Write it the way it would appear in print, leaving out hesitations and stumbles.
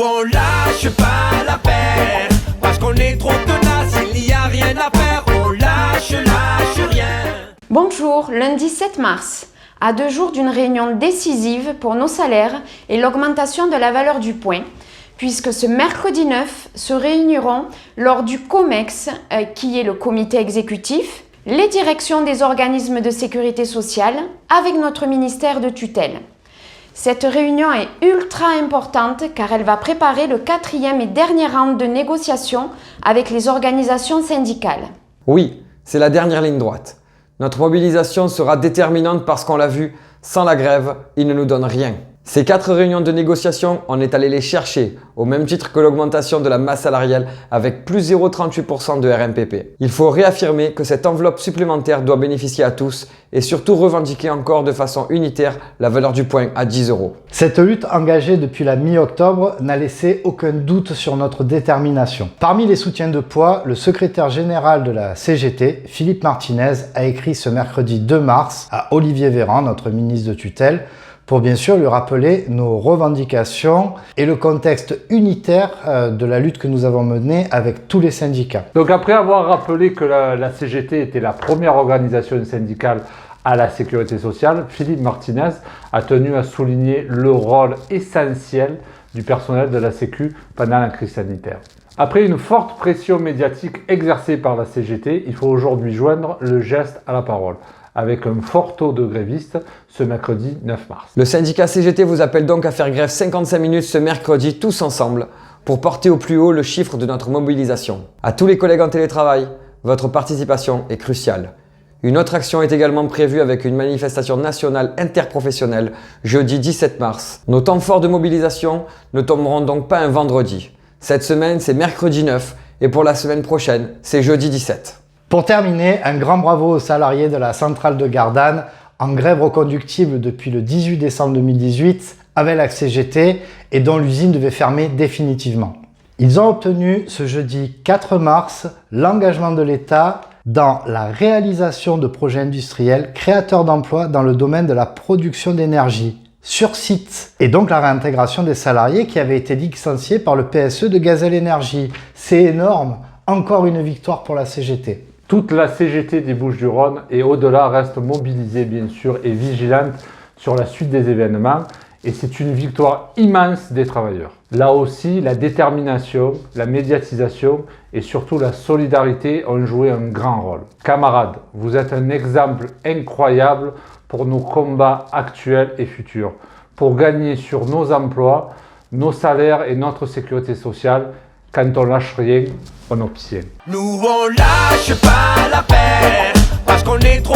on lâche pas l'affaire, parce qu'on est trop tenace, il n'y a rien à faire, on lâche rien. Bonjour, lundi 7 mars, à 2 jours d'une réunion décisive pour nos salaires et l'augmentation de la valeur du point, puisque ce mercredi 9 se réuniront lors du COMEX, qui est le comité exécutif, les directions des organismes de sécurité sociale avec notre ministère de tutelle. Cette réunion est ultra importante car elle va préparer le 4e et dernier round de négociations avec les organisations syndicales. Oui, c'est la dernière ligne droite. Notre mobilisation sera déterminante parce qu'on l'a vu, sans la grève, ils ne nous donnent rien. Ces 4 réunions de négociation, on est allé les chercher, au même titre que l'augmentation de la masse salariale avec plus 0,38% de RMPP. Il faut réaffirmer que cette enveloppe supplémentaire doit bénéficier à tous et surtout revendiquer encore de façon unitaire la valeur du point à 10 €. Cette lutte engagée depuis la mi-octobre n'a laissé aucun doute sur notre détermination. Parmi les soutiens de poids, le secrétaire général de la CGT, Philippe Martinez, a écrit ce mercredi 2 mars à Olivier Véran, notre ministre de tutelle, pour bien sûr lui rappeler nos revendications et le contexte unitaire de la lutte que nous avons menée avec tous les syndicats. Donc après avoir rappelé que la CGT était la première organisation syndicale à la sécurité sociale, Philippe Martinez a tenu à souligner le rôle essentiel du personnel de la Sécu pendant la crise sanitaire. Après une forte pression médiatique exercée par la CGT, il faut aujourd'hui joindre le geste à la parole, avec un fort taux de grévistes ce mercredi 9 mars. Le syndicat CGT vous appelle donc à faire grève 55 minutes ce mercredi tous ensemble pour porter au plus haut le chiffre de notre mobilisation. À tous les collègues en télétravail, votre participation est cruciale. Une autre action est également prévue avec une manifestation nationale interprofessionnelle jeudi 17 mars. Nos temps forts de mobilisation ne tomberont donc pas un vendredi. Cette semaine, c'est mercredi 9 et pour la semaine prochaine, c'est jeudi 17. Pour terminer, un grand bravo aux salariés de la centrale de Gardanne, en grève reconductible depuis le 18 décembre 2018 avec la CGT et dont l'usine devait fermer définitivement. Ils ont obtenu ce jeudi 4 mars l'engagement de l'État dans la réalisation de projets industriels créateurs d'emplois dans le domaine de la production d'énergie sur site et donc la réintégration des salariés qui avaient été licenciés par le PSE de Gazelle Énergie. C'est énorme, encore une victoire pour la CGT. Toute la CGT des Bouches-du-Rhône et au-delà reste mobilisée bien sûr et vigilante sur la suite des événements et c'est une victoire immense des travailleurs. Là aussi, la détermination, la médiatisation et surtout la solidarité ont joué un grand rôle. Camarades, vous êtes un exemple incroyable pour nos combats actuels et futurs, pour gagner sur nos emplois, nos salaires et notre sécurité sociale. Quand on lâche rien, on obtient. Nous on lâche pas l'affaire, parce qu'on est trop